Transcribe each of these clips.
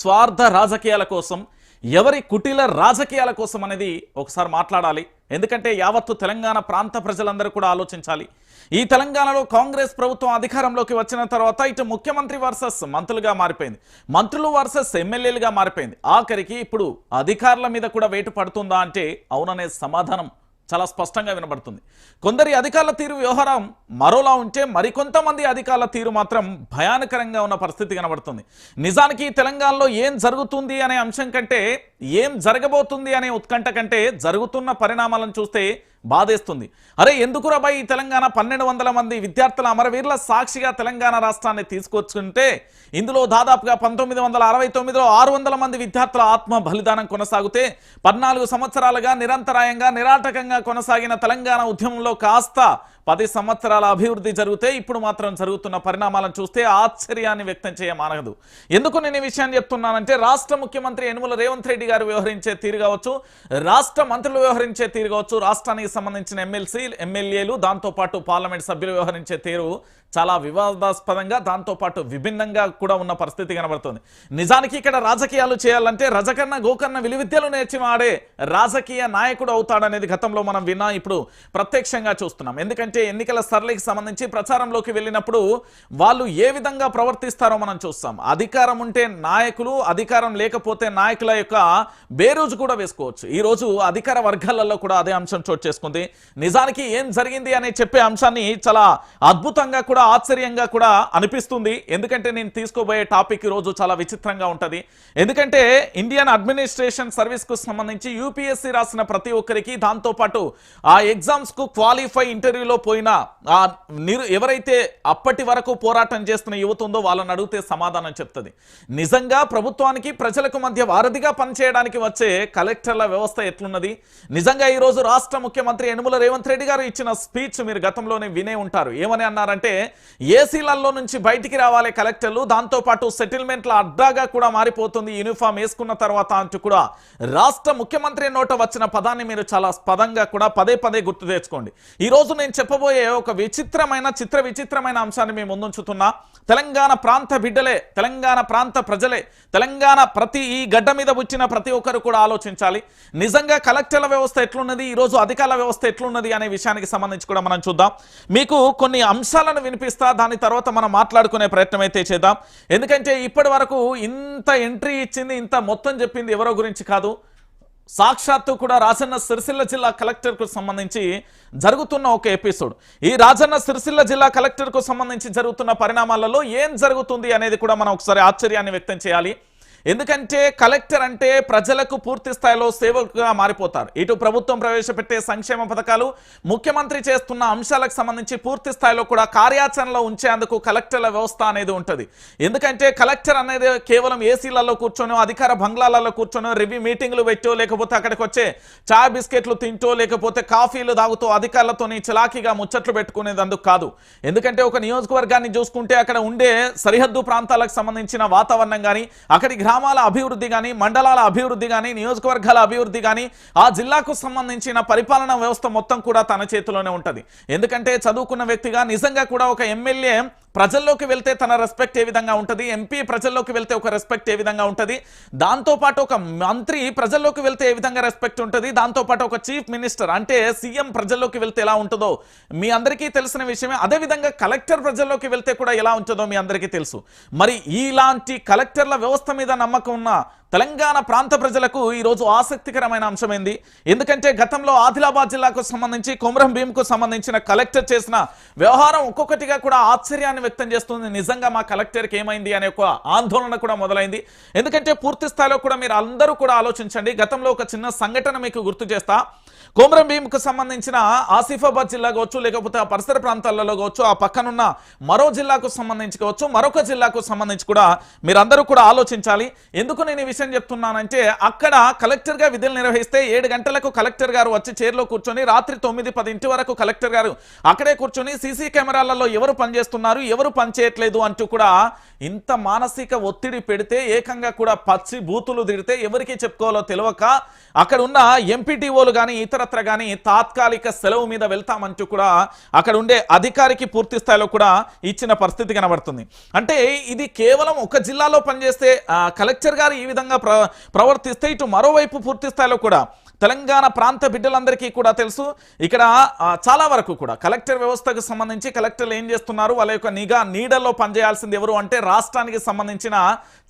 స్వార్థ రాజకీయాల కోసం, ఎవరి కుటిల రాజకీయాల కోసం అనేది ఒకసారి మాట్లాడాలి. ఎందుకంటే యావత్తు తెలంగాణ ప్రాంత ప్రజలందరూ కూడా ఆలోచించాలి. ఈ తెలంగాణలో కాంగ్రెస్ ప్రభుత్వం అధికారంలోకి వచ్చిన తర్వాత ఇటు ముఖ్యమంత్రి వర్సెస్ మంత్రులుగా మారిపోయింది, మంత్రులు వర్సెస్ ఎమ్మెల్యేలుగా మారిపోయింది. ఆఖరికి ఇప్పుడు అధికారుల మీద కూడా వేటు పడుతుందా అంటే అవుననే సమాధానం చాలా స్పష్టంగా వినబడుతుంది. కొందరి అధికారుల తీరు వ్యవహారం మరోలా ఉంటే మరికొంతమంది అధికారుల తీరు మాత్రం భయానకరంగా ఉన్న పరిస్థితి కనబడుతుంది. నిజానికి తెలంగాణలో ఏం జరుగుతుంది అనే అంశం కంటే ఏం జరగబోతుంది అనే ఉత్కంఠ కంటే జరుగుతున్న పరిణామాలను చూస్తే బాధేస్తుంది. అరే ఎందుకురా బాయ్ ఈ తెలంగాణ 1200 మంది విద్యార్థుల అమరవీరుల సాక్షిగా తెలంగాణ రాష్ట్రాన్ని తీసుకొచ్చుకుంటే ఇందులో దాదాపుగా 1969లో 600 మంది విద్యార్థుల ఆత్మ బలిదానం కొనసాగితే 14 సంవత్సరాలుగా నిరంతరాయంగా నిరాటకంగా కొనసాగిన తెలంగాణ ఉద్యమంలో కాస్త 10 సంవత్సరాల అభివృద్ధి జరిగితే ఇప్పుడు మాత్రం జరుగుతున్న పరిణామాలను చూస్తే ఆశ్చర్యాన్ని వ్యక్తం చేయమానదు. ఎందుకు నేను ఈ విషయాన్ని చెప్తున్నానంటే రాష్ట్ర ముఖ్యమంత్రి యనుమల రేవంత్ రెడ్డి గారు వ్యవహరించే తీరు కావచ్చు, రాష్ట్ర మంత్రులు వ్యవహరించే తీరు కావచ్చు, రాష్ట్రానికి సంబంధించిన ఎమ్మెల్యేలు దాంతోపాటు పార్లమెంట్ సభ్యులు వ్యవహరించే తీరు చాలా వివాదాస్పదంగా దాంతోపాటు విభిన్నంగా కూడా ఉన్న పరిస్థితి కనబడుతుంది. నిజానికి ఇక్కడ రాజకీయాలు చేయాలంటే రజకన్న గోకర్ణ విలువిద్యలు నేర్చి వాడే రాజకీయ నాయకుడు అవుతాడనేది గతంలో మనం విన్నా, ఇప్పుడు ప్రత్యక్షంగా చూస్తున్నాం. ఎందుకంటే ఎన్నికల సరళికి సంబంధించి ప్రచారంలోకి వెళ్ళినప్పుడు వాళ్ళు ఏ విధంగా ప్రవర్తిస్తారో మనం చూస్తాం. అధికారం ఉంటే నాయకులు, అధికారం లేకపోతే నాయకుల యొక్క బేరోజు కూడా వేసుకోవచ్చు. ఈ రోజు అధికార వర్గాలలో కూడా అదే అంశం చోటు చేసుకుంది. నిజానికి ఏం జరిగింది అనే చెప్పే అంశాన్ని చాలా అద్భుతంగా కూడా ఆశ్చర్యంగా కూడా అనిపిస్తుంది. ఎందుకంటే నేను తీసుకోబోయే టాపిక్ ఈ రోజు చాలా విచిత్రంగా ఉంటది. ఎందుకంటే ఇండియన్ అడ్మినిస్ట్రేషన్ సర్వీస్ కు సంబంధించి యూపీఎస్సీ రాసిన ప్రతి ఒక్కరికి, దాంతోపాటు ఆ ఎగ్జామ్స్ కు క్వాలిఫై ఇంటర్వ్యూలో పోయిన ఎవరైతే అప్పటి వరకు పోరాటం చేస్తున్న యువత ఉందో వాళ్ళని అడిగితే సమాధానం చెప్తుంది. నిజంగా ప్రభుత్వానికి ప్రజలకు మధ్య వారధిగా పనిచేయడానికి వచ్చే కలెక్టర్ల వ్యవస్థ ఎట్లున్నది? నిజంగా ఈ రోజు రాష్ట్ర ముఖ్యమంత్రి యనుమల రేవంత్ రెడ్డి గారు ఇచ్చిన స్పీచ్ మీరు గతంలోనే వినే ఉంటారు. ఏమని అన్నారంటే ఏసీలలో నుంచి బయటికి రావాలి కలెక్టర్లు, దాంతోపాటు సెటిల్మెంట్ల అడ్డాగా కూడా మారిపోతుంది యూనిఫామ్ వేసుకున్న తర్వాత అంటూ కూడా రాష్ట్ర ముఖ్యమంత్రి నోట వచ్చిన పదాన్ని మీరు చాలా స్పదంగా కూడా పదే పదే గుర్తు తెచ్చుకోండి. ఈ రోజు నేను చెప్పబోయే ఒక విచిత్రమైన అంశాన్ని మేము ముందుంచుతున్నా. తెలంగాణ ప్రాంత బిడ్డలే, తెలంగాణ ప్రాంత ప్రజలే, తెలంగాణ ప్రతి ఈ గడ్డ మీద పుట్టిన ప్రతి ఒక్కరు కూడా ఆలోచించాలి. నిజంగా కలెక్టర్ల వ్యవస్థ ఎట్లున్నది, ఈ రోజు అధికారుల వ్యవస్థ ఎట్లున్నది అనే విషయానికి సంబంధించి కూడా మనం చూద్దాం. మీకు కొన్ని అంశాలను వినిపిస్తా, దాని తర్వాత మనం మాట్లాడుకునే ప్రయత్నం అయితే చేద్దాం. ఎందుకంటే ఇప్పటి వరకు ఇంత ఎంట్రీ ఇచ్చింది, ఇంత మొత్తం చెప్పింది ఎవరో గురించి కాదు, సాక్షాత్తు కూడా రాజన్న సిరిసిల్ల జిల్లా కలెక్టర్ కు సంబంధించి జరుగుతున్న ఒక ఎపిసోడ్. ఈ రాజన్న సిరిసిల్ల జిల్లా కలెక్టర్ కు సంబంధించి జరుగుతున్న పరిణామాలలో ఏం జరుగుతుంది అనేది కూడా మనం ఒకసారి ఆశ్చర్యాన్ని వ్యక్తం చేయాలి. ఎందుకంటే కలెక్టర్ అంటే ప్రజలకు పూర్తి స్థాయిలో సేవకుగా మారిపోతారు. ఇటు ప్రభుత్వం ప్రవేశపెట్టే సంక్షేమ పథకాలు, ముఖ్యమంత్రి చేస్తున్న అంశాలకు సంబంధించి పూర్తి స్థాయిలో కూడా కార్యాచరణలో ఉంచేందుకు కలెక్టర్ల వ్యవస్థ అనేది ఉంటుంది. ఎందుకంటే కలెక్టర్ అనేది కేవలం ఏసీలలో కూర్చొని, అధికార బంగ్లాలలో కూర్చొని రివ్యూ మీటింగ్లు పెట్టో, లేకపోతే అక్కడికి వచ్చే చాయ్ బిస్కెట్లు తింటో, లేకపోతే కాఫీలు తాగుతూ అధికారులతోని చిలాకీగా ముచ్చట్లు పెట్టుకునేది అందుకు కాదు. ఎందుకంటే ఒక నియోజకవర్గాన్ని చూసుకుంటే అక్కడ ఉండే సరిహద్దు ప్రాంతాలకు సంబంధించిన వాతావరణం కానీ, అక్కడి గ్రామాల అభివృద్ధి కానీ, మండలాల అభివృద్ధి కానీ, నియోజకవర్గాల అభివృద్ధి కానీ, ఆ జిల్లాకు సంబంధించిన పరిపాలనా వ్యవస్థ మొత్తం కూడా తన చేతిలోనే ఉంటుంది. ఎందుకంటే చదువుకున్న వ్యక్తిగా నిజంగా కూడా ఒక ఎమ్మెల్యే ప్రజల్లోకి వెళ్తే తన రెస్పెక్ట్ ఏ విధంగా ఉంటుంది, ఎంపీ ప్రజల్లోకి వెళ్తే ఒక రెస్పెక్ట్ ఏ విధంగా ఉంటుంది, దాంతోపాటు ఒక మంత్రి ప్రజల్లోకి వెళ్తే ఏ విధంగా రెస్పెక్ట్ ఉంటుంది, దాంతోపాటు ఒక చీఫ్ మినిస్టర్ అంటే సీఎం ప్రజల్లోకి వెళ్తే ఎలా ఉంటుందో మీ అందరికీ తెలిసిన విషయమే. అదేవిధంగా కలెక్టర్ ప్రజల్లోకి వెళ్తే కూడా ఎలా ఉంటుందో మీ అందరికీ తెలుసు. మరి ఇలాంటి కలెక్టర్ల వ్యవస్థ మీద నమ్మకం ఉన్న తెలంగాణ ప్రాంత ప్రజలకు ఈరోజు ఆసక్తికరమైన అంశమైంది. ఎందుకంటే గతంలో ఆదిలాబాద్ జిల్లాకు సంబంధించి కొమరం భీంకు సంబంధించిన కలెక్టర్ చేసిన వ్యవహారం ఒక్కొక్కటిగా కూడా ఆశ్చర్యాన్ని వ్యక్తం చేస్తుంది. నిజంగా మా కలెక్టర్కి ఏమైంది అనే ఒక ఆందోళన కూడా మొదలైంది. ఎందుకంటే పూర్తి స్థాయిలో కూడా మీరు అందరూ కూడా ఆలోచించండి. గతంలో ఒక చిన్న సంఘటన మీకు గుర్తు చేస్తా. కొమరం భీంకు సంబంధించిన ఆసిఫాబాద్ జిల్లా కావచ్చు, లేకపోతే ఆ పరిసర ప్రాంతాలలో కావచ్చు, ఆ పక్కనున్న మరో జిల్లాకు సంబంధించి కావచ్చు, మరొక జిల్లాకు సంబంధించి కూడా మీరందరూ కూడా ఆలోచించాలి. ఎందుకు నేను ఈ విషయం చెప్తున్నానంటే అక్కడ కలెక్టర్గా విధులు నిర్వహిస్తే 7 గంటలకు కలెక్టర్ గారు వచ్చి చైర్లో కూర్చొని రాత్రి 9-10 వరకు కలెక్టర్ గారు అక్కడే కూర్చొని సీసీ కెమెరాలలో ఎవరు పనిచేస్తున్నారు, ఎవరు పనిచేయట్లేదు అంటూ కూడా ఇంత మానసిక ఒత్తిడి పెడితే, ఏకంగా కూడా పచ్చి బూతులు తిడితే ఎవరికి చెప్పుకోవాలో తెలియక అక్కడ ఉన్న ఎంపీటీఓలు కానీ ఇతరత్ర కానీ తాత్కాలిక సెలవు మీద వెళ్తామంటూ కూడా అక్కడ ఉండే అధికారికి పూర్తి స్థాయిలో కూడా ఇచ్చిన పరిస్థితి కనబడుతుంది. అంటే ఇది కేవలం ఒక జిల్లాలో పనిచేస్తే కలెక్టర్ గారు ఈ విధంగా ప్రవర్తిస్తే ఇటు మరోవైపు పూర్తి స్థాయిలో కూడా తెలంగాణ ప్రాంత బిడ్డలందరికీ కూడా తెలుసు. ఇక్కడ చాలా వరకు కూడా కలెక్టర్ వ్యవస్థకు సంబంధించి కలెక్టర్లు ఏం చేస్తున్నారు, వాళ్ళ యొక్క నీడల్లో పనిచేయాల్సింది ఎవరు అంటే రాష్ట్రానికి సంబంధించిన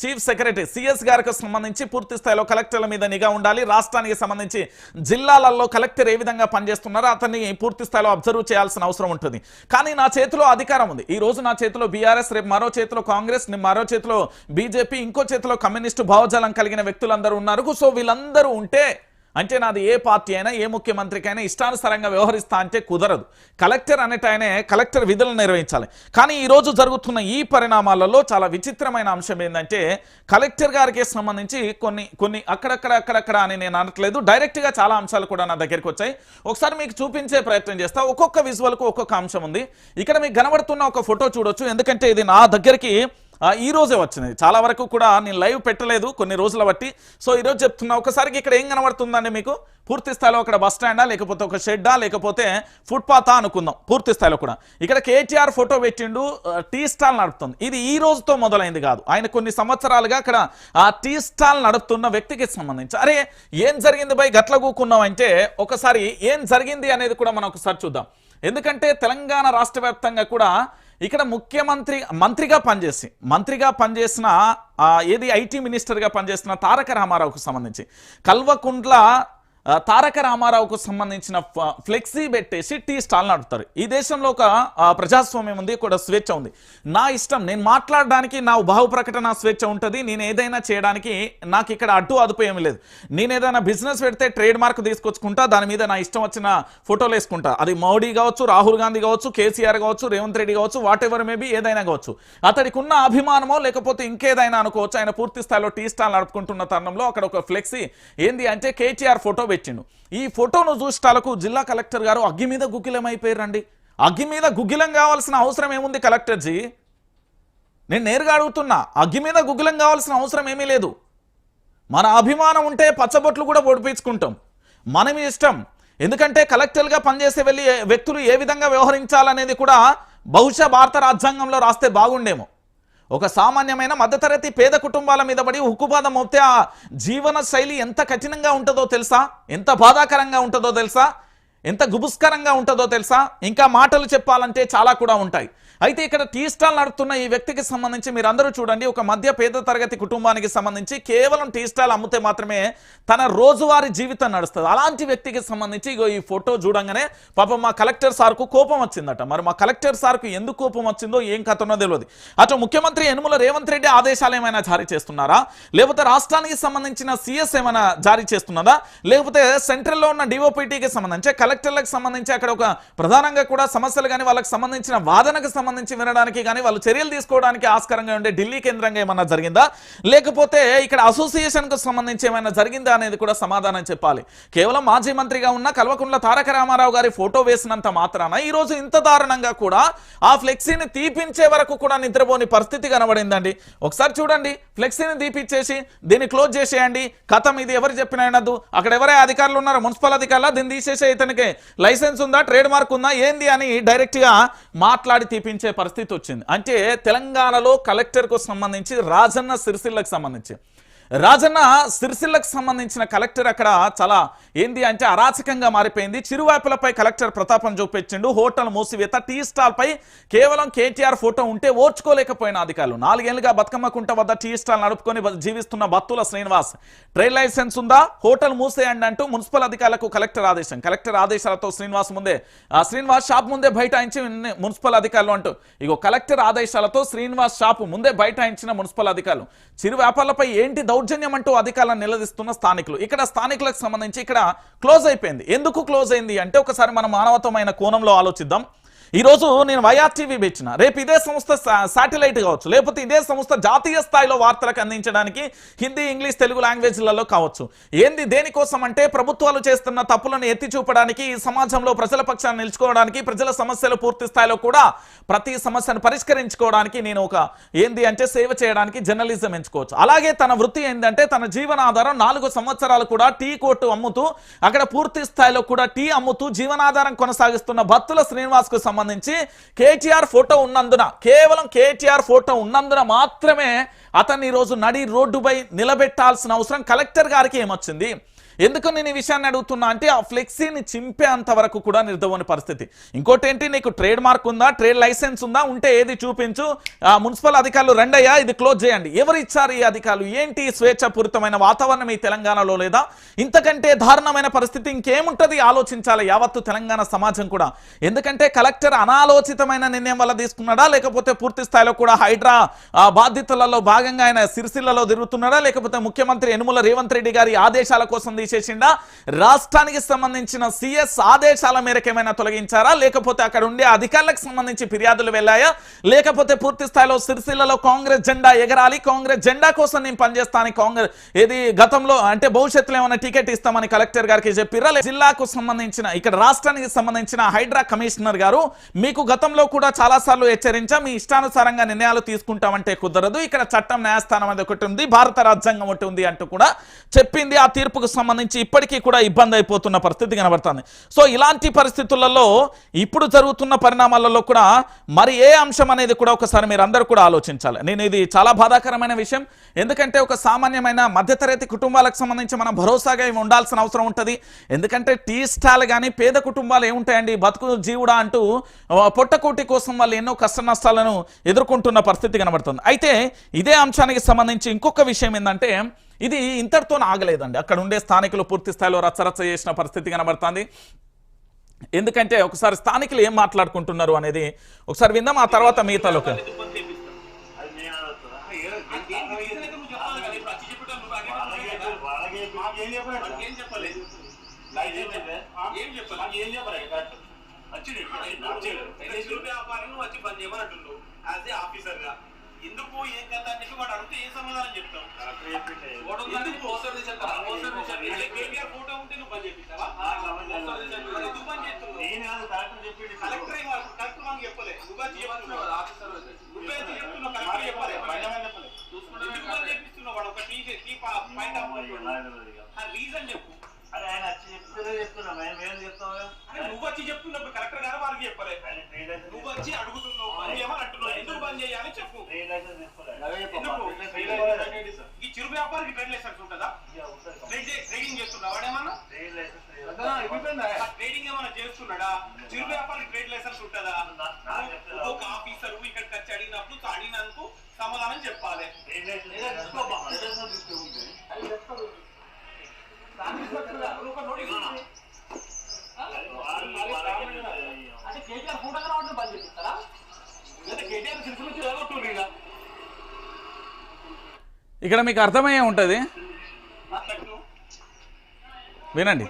చీఫ్ సెక్రటరీ సిఎస్ గారికి సంబంధించి పూర్తి స్థాయిలో కలెక్టర్ల మీద నిఘా ఉండాలి. రాష్ట్రానికి సంబంధించి జిల్లాలలో కలెక్టర్ ఏ విధంగా పనిచేస్తున్నారో అతన్ని పూర్తి స్థాయిలో అబ్జర్వ్ చేయాల్సిన అవసరం ఉంటుంది. కానీ నా చేతిలో అధికారం ఉంది. ఈ రోజు నా చేతిలో బీఆర్ఎస్, రేపు మరో చేతిలో కాంగ్రెస్, మరో చేతిలో బీజేపీ, ఇంకో చేతిలో కమ్యూనిస్టు భావజాలం కలిగిన వ్యక్తులందరూ ఉన్నారు. సో వీళ్ళందరూ ఉంటే అంటే నాది ఏ పార్టీ అయినా ఏ ముఖ్యమంత్రికైనా ఇష్టానుసారంగా వ్యవహరిస్తా అంటే కుదరదు. కలెక్టర్ అనేటైనే కలెక్టర్ విధులను నిర్వహించాలి. కానీ ఈరోజు జరుగుతున్న ఈ పరిణామాలలో చాలా విచిత్రమైన అంశం ఏంటంటే కలెక్టర్ గారికి సంబంధించి కొన్ని అక్కడక్కడ అని నేను అనట్లేదు, డైరెక్ట్గా చాలా అంశాలు కూడా నా దగ్గరికి వచ్చాయి. ఒకసారి మీకు చూపించే ప్రయత్నం చేస్తా. ఒక్కొక్క విజువల్కు ఒక్కొక్క అంశం ఉంది. ఇక్కడ మీకు కనబడుతున్న ఒక ఫోటో చూడొచ్చు. ఎందుకంటే ఇది నా దగ్గరికి ఈ రోజే వచ్చింది. చాలా వరకు కూడా నేను లైవ్ పెట్టలేదు కొన్ని రోజుల బట్టి. సో ఈరోజు చెప్తున్నా. ఒకసారికి ఇక్కడ ఏం కనబడుతుందండి మీకు పూర్తి స్థాయిలో అక్కడ బస్ స్టాండా, లేకపోతే ఒక షెడ్డా, లేకపోతే ఫుట్పాతా అనుకుందాం. పూర్తి స్థాయిలో కూడా ఇక్కడ కేటీఆర్ ఫోటో పెట్టిండు, టీ స్టాల్ నడుపుతుంది. ఇది ఈ రోజుతో మొదలైంది కాదు. ఆయన కొన్ని సంవత్సరాలుగా అక్కడ ఆ టీ స్టాల్ నడుపుతున్న వ్యక్తికి సంబంధించి అరే ఏం జరిగింది బై గట్ల కూకున్నాం అంటే ఒకసారి ఏం జరిగింది అనేది కూడా మనం ఒకసారి చూద్దాం. ఎందుకంటే తెలంగాణ రాష్ట్ర వ్యాప్తంగా కూడా ఇక్కడ మంత్రిగా పనిచేసిన ఏది ఐటీ మినిస్టర్గా పనిచేసిన తారక రామారావుకు సంబంధించి కల్వకుంట్ల తారక రామారావుకు సంబంధించిన ఫ్లెక్సీ పెట్టేసి టీ స్టాల్ నడుపుతారు. ఈ దేశంలో ఒక ప్రజాస్వామ్యం ఉంది, కూడా స్వేచ్ఛ ఉంది. నా ఇష్టం, నేను మాట్లాడడానికి నా భావ ప్రకటన స్వేచ్ఛ ఉంటుంది. నేను ఏదైనా చేయడానికి నాకు ఇక్కడ అడ్డు అదుపు ఏమీ లేదు. నేను ఏదైనా బిజినెస్ పెడితే ట్రేడ్ మార్క్ తీసుకొచ్చుకుంటా, దాని మీద నా ఇష్టం వచ్చిన ఫోటోలు వేసుకుంటా. అది మోడీ కావచ్చు, రాహుల్ గాంధీ కావచ్చు, కేసీఆర్ కావచ్చు, రేవంత్ రెడ్డి కావచ్చు, వాట్ ఎవర్ మేబీ ఏదైనా కావచ్చు. అతడికి ఉన్న అభిమానమో లేకపోతే ఇంకేదైనా అనుకోవచ్చు. ఆయన పూర్తి స్థాయిలో టీ స్టాల్ నడుపుకుంటున్న తరుణంలో అక్కడ ఒక ఫ్లెక్సీ ఏంది అంటే కేటీఆర్ ఫోటో పెట్టిండు. ఈ ఫోటోను చూస్తాలకు జిల్లా కలెక్టర్ గారు అగ్గి మీద గుగ్గిలం అయిపోయారండి. అగ్గి మీద గుగ్గిలం కావాల్సిన అవసరం ఏముంది కలెక్టర్జీ? నేను నేరుగా అడుగుతున్నా. అగ్గి మీద గుగ్గిలం కావాల్సిన అవసరం ఏమీ లేదు. మన అభిమానం ఉంటే పచ్చబొట్లు కూడా పొడిపించుకుంటాం, మనం ఇష్టం. ఎందుకంటే కలెక్టర్గా పనిచేసే వ్యక్తులు ఏ విధంగా వ్యవహరించాలనేది కూడా బహుశా భారత రాజ్యాంగంలో రాస్తే బాగుండేమో. ఒక సామాన్యమైన మధ్యతరగతి పేద కుటుంబాల మీద పడి హుక్కుపాదం మోపితే ఆ జీవన శైలి ఎంత కఠినంగా ఉంటుందో తెలుసా, ఎంత బాధాకరంగా ఉంటుందో తెలుసా, ఎంత గుబుస్కరంగా ఉంటుందో తెలుసా. ఇంకా మాటలు చెప్పాలంటే చాలా కూడా ఉంటాయి. అయితే ఇక్కడ టీ స్టాల్ నడుపుతున్న ఈ వ్యక్తికి సంబంధించి మీరు అందరూ చూడండి, ఒక మధ్య పేద తరగతి కుటుంబానికి సంబంధించి కేవలం టీ స్టాల్ అమ్మితే మాత్రమే తన రోజువారీ జీవితం నడుస్తుంది. అలాంటి వ్యక్తికి సంబంధించి ఇగో ఈ ఫోటో చూడంగానే పాపం మా కలెక్టర్ సార్కు కోపం వచ్చిందట. మరి మా కలెక్టర్ సార్కు ఎందుకు కోపం వచ్చిందో ఏం కథనో తెలియదు. అటు ముఖ్యమంత్రి యనుమల రేవంత్ రెడ్డి ఆదేశాలు ఏమైనా జారీ చేస్తున్నారా, లేకపోతే రాష్ట్రానికి సంబంధించిన సిఎస్ ఏమైనా జారీ చేస్తున్నదా, లేకపోతే సెంట్రల్లో ఉన్న డిఓపిటీకి సంబంధించి కలెక్టర్లకు సంబంధించి అక్కడ ఒక ప్రధానంగా కూడా సమస్యలు కానీ వాళ్ళకి సంబంధించిన వాదనకు సంబంధించి వినడానికి కానీ వాళ్ళు చర్యలు తీసుకోవడానికి ఆస్కారంగా ఉండే ఢిల్లీ కేంద్రంగా ఏమన్నా జరిగిందా, లేకపోతే ఇక్కడ అసోసియేషన్కు సంబంధించి ఏమైనా జరిగిందా అనేది కూడా సమాధానం చెప్పాలి. కేవలం మాజీ మంత్రిగా ఉన్న కల్వకుంట్ల తారక రామారావు గారి ఫోటో వేసినంత మాత్రాన ఈరోజు ఇంత దారుణంగా కూడా ఆ ఫ్లెక్సీని తీపించే వరకు కూడా నిద్రపోని పరిస్థితి కనబడిందండి. ఒకసారి చూడండి, ఫ్లెక్సీని తీపిచ్చేసి దీన్ని క్లోజ్ చేసేయండి, కథం. ఇది ఎవరు చెప్పినా వినద్దు. అక్కడ ఎవరే అధికారులు ఉన్నారో, మున్సిపల్ అధికారులు, దీన్ని తీసేసే ఇతనికి లైసెన్స్ ఉందా, ట్రేడ్ మార్క్ ఉందా, ఏంది అని డైరెక్ట్గా మాట్లాడి తీపించే పరిస్థితి వచ్చింది. అంటే తెలంగాణలో కలెక్టర్కు సంబంధించి రాజన్న సిరిసిల్లకు సంబంధించిన కలెక్టర్ అక్కడ చాలా ఏంది అంటే అరాచకంగా మారిపోయింది. చిరువైపులపై కలెక్టర్ ప్రతాపం చూపించిండు. హోటల్ మూసివేత, టీ స్టాల్ పై కేవలం కేటీఆర్ ఫోటో ఉంటే ఓర్చుకోలేకపోయిన అధికారులు. 4 ఏళ్లుగా బతుకమ్మకుంట వద్ద టీ స్టాల్ నడుపుకొని జీవిస్తున్న బత్తుల శ్రీనివాస్ ట్రేడ్ లైసెన్స్ ఉందా, హోటల్ మూసేయండి అంటూ మున్సిపల్ అధికారులకు కలెక్టర్ ఆదేశం. కలెక్టర్ ఆదేశాలతో శ్రీనివాస్ షాప్ ముందే బైఠాయించి మున్సిపల్ అధికారులు అంటూ ఇగో కలెక్టర్ ఆదేశాలతో శ్రీనివాస్ షాపు ముందే బైఠాయించిన మున్సిపల్ అధికారులు. చిరు వ్యాపారులపై ఏంటి దౌర్జన్యం అంటూ అధికారులను నిలదీస్తున్న స్థానికులు. ఇక్కడ స్థానికులకు సంబంధించి ఇక్కడ క్లోజ్ అయిపోయింది. ఎందుకు క్లోజ్ అయింది అంటే ఒకసారి మనం మానవత్వమైన కోణంలో ఆలోచిద్దాం. ఈరోజు నేను వైఆర్టీవీ పెట్టిన, రేపు ఇదే సంస్థ శాటిలైట్ కావచ్చు, లేకపోతే ఇదే సంస్థ జాతీయ స్థాయిలో వార్తలకు అందించడానికి హిందీ, ఇంగ్లీష్, తెలుగు లాంగ్వేజ్లలో కావచ్చు. ఏంది దేనికోసం అంటే ప్రభుత్వాలు చేస్తున్న తప్పులను ఎత్తి చూపడానికి, ఈ సమాజంలో ప్రజల పక్షాన్ని నిలుచుకోవడానికి, ప్రజల సమస్యలు పూర్తి స్థాయిలో కూడా ప్రతి సమస్యను పరిష్కరించుకోవడానికి నేను ఒక ఏంది అంటే సేవ చేయడానికి జర్నలిజం ఎంచుకోవచ్చు. అలాగే తన వృత్తి ఏంటంటే తన జీవనాధారం 4 సంవత్సరాలు కూడా టీ కొట్టు అమ్ముతూ అక్కడ పూర్తి స్థాయిలో కూడా టీ అమ్ముతూ జీవనాధారం కొనసాగిస్తున్న బత్తుల శ్రీనివాస్ కు సంబంధించి కేటీఆర్ ఫోటో ఉన్నందున, కేవలం కేటీఆర్ ఫోటో ఉన్నందున మాత్రమే అతన్ని ఈరోజు నడి రోడ్డుపై నిలబెట్టాల్సిన అవసరం కలెక్టర్ గారికి ఏమొచ్చింది? ఎందుకు నేను ఈ విషయాన్ని అడుగుతున్నా అంటే ఆ ఫ్లెక్సీని చింపేంత వరకు కూడా నిర్దవని పరిస్థితి. ఇంకోటి ఏంటి, నీకు ట్రేడ్ మార్క్ ఉందా, ట్రేడ్ లైసెన్స్ ఉందా, ఉంటే ఏది చూపించు, మున్సిపల్ అధికారులు రెండయ్యా ఇది క్లోజ్ చేయండి. ఎవరు ఇచ్చారు ఈ అధికారులు? ఏంటి స్వేచ్ఛపూరితమైన వాతావరణం ఈ తెలంగాణలో లేదా? ఇంతకంటే దారుణమైన పరిస్థితి ఇంకేముంటుంది? ఆలోచించాలి యావత్తు తెలంగాణ సమాజం కూడా. ఎందుకంటే కలెక్టర్ అనాలోచితమైన నిర్ణయం వల్ల తీసుకున్నాడా, లేకపోతే పూర్తి స్థాయిలో కూడా హైడ్రా బాధ్యతలలో భాగంగా ఆయన సిరిసిల్లలో తిరుగుతున్నాడా, లేకపోతే ముఖ్యమంత్రి యనుమల రేవంత్ రెడ్డి గారి ఆదేశాల కోసం చేసిండా, రాష్ట్రానికి సంబంధించిన సిఎస్ ఆదేశాల మేరకు ఏమైనా తొలగించారా, లేకపోతే అక్కడ ఉండే అధికారులకు సంబంధించి ఫిర్యాదులు వెళ్ళాయా, లేకపోతే పూర్తి స్థాయిలో సిరిసిల్లలో కాంగ్రెస్ జెండా ఎగరాలి, కాంగ్రెస్ జెండా కోసం నేను పనిచేస్తాను, కాంగ్రెస్ ఏది గతంలో అంటే భవిష్యత్తులో ఏమైనా టికెట్ ఇస్తామని కలెక్టర్ గారికి చెప్పిరా? జిల్లాకు సంబంధించిన ఇక్కడ రాష్ట్రానికి సంబంధించిన హైడ్రా కమిషనర్ గారు మీకు గతంలో కూడా చాలా సార్లు హెచ్చరించా, మీ ఇష్టానుసారంగా నిర్ణయాలు తీసుకుంటామంటే కుదరదు, ఇక్కడ చట్టం న్యాయస్థానం అనేది ఒకటి ఉంది, భారత రాజ్యాంగం ఒకటి ఉంది అంటూ కూడా చెప్పింది. ఆ తీర్పుకు సంబంధించి ఇప్పటికీ కూడా ఇబ్బంది అయిపోతున్న పరిస్థితి కనబడుతుంది. సో ఇలాంటి పరిస్థితులలో ఇప్పుడు జరుగుతున్న పరిణామాలలో కూడా మరి ఏ అంశం అనేది కూడా ఒకసారి మీరు అందరూ కూడా ఆలోచించాలి. నేను ఇది చాలా బాధాకరమైన విషయం. ఎందుకంటే ఒక సామాన్యమైన మధ్యతరగతి కుటుంబాలకు సంబంధించి మనం భరోసాగా ఉండాల్సిన అవసరం ఉంటుంది. ఎందుకంటే టీ స్టాల్ కానీ పేద కుటుంబాలు ఏముంటాయండి, బతుకు జీవుడా అంటూ పొట్టకోటి కోసం వాళ్ళు ఎన్నో కష్ట నష్టాలను ఎదుర్కొంటున్న పరిస్థితి కనబడుతుంది. అయితే ఇదే అంశానికి సంబంధించి ఇంకొక విషయం ఏంటంటే ఇది ఇంతటితో ఆగలేదండి. అక్కడ ఉండే స్థానికులు పూర్తి స్థాయిలో రచ్చరచ్చ చేసిన పరిస్థితి కనబడుతుంది. ఎందుకంటే ఒకసారి స్థానికులు ఏం మాట్లాడుకుంటున్నారు అనేది ఒకసారి విందాం, ఆ తర్వాత మిగతాలోకి. ఎందుకు ఏం కదా అని చెప్పి వాడు అడిగితే ఏ సమాధానం చెప్తాం? కేటీఆర్ ఫోటో ఉంటే నువ్వు పని చేపిస్తావా? ఎందుకు పని చేస్తున్నావు? కలెక్టర్ మనకు చెప్పలే, నువ్వే చెప్తున్నావు, కలెక్టర్ చెప్పలే, ఎందుకు పని చేపిస్తున్నావు? వాడు ఒక టీ పాయింట్ రీజన్ చెప్పు. నువ్వు వచ్చి చెప్తున్నప్పుడు కలెక్టర్ గారు వాళ్ళకి చెప్పలే, నువ్వు వచ్చి అడుగుతున్నావు పని చేయమని అంటున్నావు, ఎందుకు పని చేయాలి చెప్పు. ఈ చిరు వ్యాపారికి ట్రేడ్ లైసెన్స్ ఉంటుందా? ట్రేడింగ్ చేస్తున్నాడు వాడేమన్నా? ట్రేడింగ్ ఏమన్నా చేస్తున్నాడా? చిరు వ్యాపారికి ట్రేడ్ లైసెన్స్ ఉంటుందా? ఒక ఆఫీసర్ ఇక్కడికి వచ్చి అడిగినప్పుడు అడిగినందుకు సమాధానం చెప్పాలి. అంటే కేటీఆర్ ఫోటో రావడం పని చేపిస్తారా? లేదా కేటీఆర్ సిరిసిల్ల తిరగొట్టు? ఇక్కడ మీకు అర్థమయ్యే ఉంటుంది, వినండి.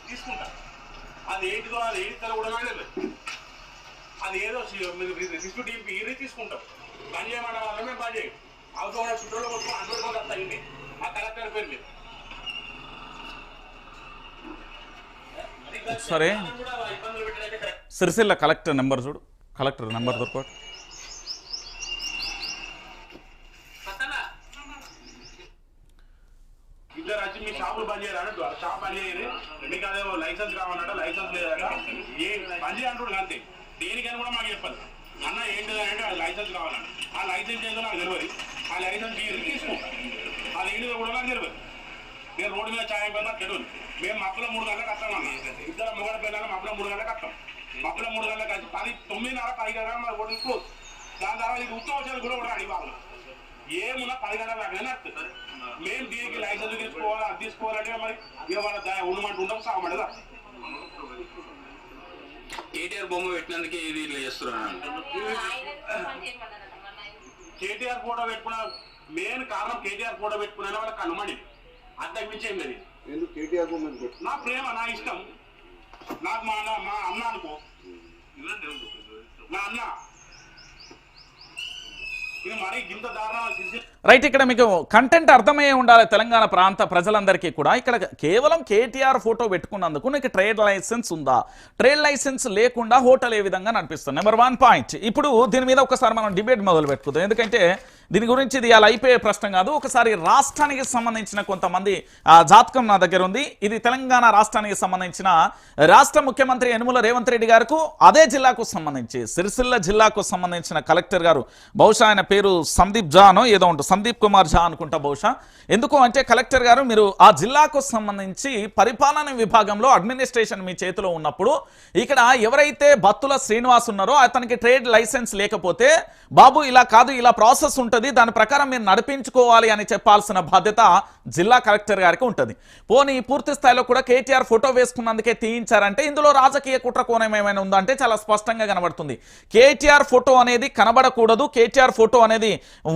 తీసుకుంటా అది ఏంటిదో అది ఏంటి కూడా అది ఏదో తీసుకుంటాం. పని చేయమన్న వాళ్ళ మేము పని చేయం. అవసరం చుట్టూలో కొట్టుకుని 100 రూపాయలు వస్తాయండి ఆ కలెక్టర్ పేరు మీద. సరే సిరిసిల్ల కలెక్టర్ నెంబర్ చూడు, కలెక్టర్ నెంబర్ దొరకదు. ఇద్దరు వచ్చి మీ షాపులు పని చేయరు అన్నట్టు, షాప్ పని చేయరు, మీకు అదే లైసెన్స్ కావాలన్నట, లైసెన్స్ లేదట, ఏ పని చేయంటాడు అంతే. దేనికని కూడా మాకు చెప్పదు. అన్న ఏంటిదంటే అది లైసెన్స్ కావాలంట, ఆ లైసెన్స్ ఏంటో నాకు తెలియదు, ఆ లైసెన్స్ మీరు తీసుకుంటాం, అది ఏంటిదో కూడా నాకు తెలియదు. నేను రోడ్డు మీద ఛాయ్ పైన తెలియదు. మేము మప్పుల 3 గంటలకు వస్తాం అన్న, ఇద్దరు మొగడ పిల్లలు మప్పుల 3 గంటలకు వస్తాం. మప్పుల 3 గంటలకు వచ్చి 9:30 10 గంటల మన రోడ్డు క్లోజ్. దాని తర్వాత ఇది ఉత్సవాలు కూడా అడిగి వాళ్ళు ఏమున్నా 10 గంటల దాకా నడుస్తుంది. మేము దీనికి లైసెన్స్ తీసుకోవాలి, అది తీసుకోవాలంటే మరి ఇక వాళ్ళ ఉండమంటూ ఉంటాం, సాగమంటే కేటీఆర్ బొమ్మ పెట్టినందుకే ఇది ఇట్లా చేస్తున్నాను. కేటీఆర్ ఫోటో పెట్టుకున్న మెయిన్ కారణం కేటీఆర్ ఫోటో పెట్టుకున్నా వాళ్ళకి కనుమడి అంతకు మించి ఏం లేదు. ఎందుకు కేటీఆర్ బొమ్మ నా ప్రేమ నా ఇష్టం నాకు మా అన్న అనుకో నా అన్న ఇది మరి ఇంత దారుణం. రైట్, ఇక్కడ మీకు కంటెంట్ అర్థమయ్యే ఉండాలి తెలంగాణ ప్రాంత ప్రజలందరికీ కూడా. ఇక్కడ కేవలం కేటీఆర్ ఫోటో పెట్టుకున్నందుకు నీకు ట్రేడ్ లైసెన్స్ ఉందా, ట్రేడ్ లైసెన్స్ లేకుండా హోటల్ ఏ విధంగా నడిపిస్తుంది. Number 1 point. ఇప్పుడు దీని మీద ఒకసారి మనం డిబేట్ మొదలు పెట్టుకుందాం. ఎందుకంటే దీని గురించి ఇది అలా అయిపోయే ప్రశ్న కాదు. ఒకసారి రాష్ట్రానికి సంబంధించిన కొంతమంది జాతకం నా దగ్గర ఉంది. ఇది తెలంగాణ రాష్ట్రానికి సంబంధించిన రాష్ట్ర ముఖ్యమంత్రి యనుమల రేవంత్ రెడ్డి గారికి అదే జిల్లాకు సంబంధించి సిరిసిల్ల జిల్లాకు సంబంధించిన కలెక్టర్ గారు, బహుశా ఆయన పేరు సందీప్ జానో ఏదో ఉంటుంది, సందీప్ కుమార్ ఝా అనుకుంటా బహుశా. ఎందుకు అంటే కలెక్టర్ గారు మీరు ఆ జిల్లాకు సంబంధించి పరిపాలన విభాగంలో అడ్మినిస్ట్రేషన్ మీ చేతిలో ఉన్నప్పుడు ఇక్కడ ఎవరైతే బత్తుల శ్రీనివాస్ ఉన్నారో అతనికి ట్రేడ్ లైసెన్స్ లేకపోతే బాబు ఇలా కాదు, ఇలా ప్రాసెస్ ఉంటుంది, దాని ప్రకారం మీరు నడిపించుకోవాలి అని చెప్పాల్సిన బాధ్యత జిల్లా కలెక్టర్ గారికి ఉంటుంది. పోనీ పూర్తి స్థాయిలో కూడా కేటీఆర్ ఫోటో వేసుకున్నందుకే తీయించారంటే ఇందులో రాజకీయ కుట్ర కోణం ఏమైనా ఉందంటే చాలా స్పష్టంగా కనబడుతుంది. కేటీఆర్ ఫోటో అనేది కనబడకూడదు, కేటీఆర్ ఫోటో అనేది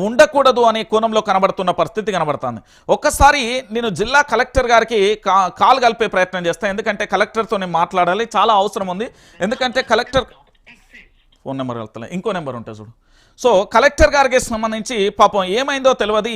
ఉండకూడదు అనే కోణంలో కనబడుతున్న పరిస్థితి కనబడుతుంది. ఒక్కసారి నేను జిల్లా కలెక్టర్ గారికి కాల్ కలిపే ప్రయత్నం చేస్తాను. ఎందుకంటే కలెక్టర్తో నేను మాట్లాడాలి, చాలా అవసరం ఉంది. ఎందుకంటే కలెక్టర్ ఫోన్ నెంబర్ వెళ్తా, ఇంకో నెంబర్ ఉంటుంది చూడు. సో కలెక్టర్ గారికి సంబంధించి పాపం ఏమైందో తెలియదు.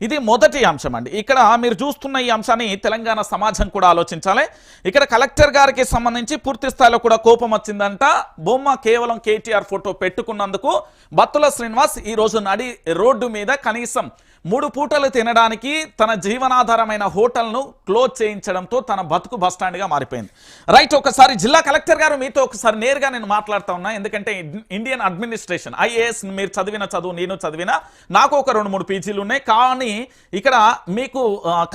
ఇది మొదటి అంశం అండి. ఇక్కడ మీరు చూస్తున్న ఈ అంశాన్ని తెలంగాణ సమాజం కూడా ఆలోచించాలి. ఇక్కడ కలెక్టర్ గారికి సంబంధించి పూర్తి స్థాయిలో కూడా కోపం వచ్చిందంట. బొమ్మ కేవలం కేటీఆర్ ఫోటో పెట్టుకున్నందుకు బత్తుల శ్రీనివాస్ ఈ రోజు నడి రోడ్డు మీద కనీసం 3 పూటలు తినడానికి తన జీవనాధారమైన హోటల్ను క్లోజ్ చేయించడంతో తన బతుకు బస్టాండ్గా మారిపోయింది. రైట్, ఒకసారి జిల్లా కలెక్టర్ గారు మీతో ఒకసారి నేరుగా నేను మాట్లాడుతూ ఉన్నా. ఎందుకంటే ఇండియన్ అడ్మినిస్ట్రేషన్ ఐఏఎస్ మీరు చదివిన చదువు నేను చదివినా, నాకు ఒక 2-3 పీజీలు ఉన్నాయి. కానీ ఇక్కడ మీకు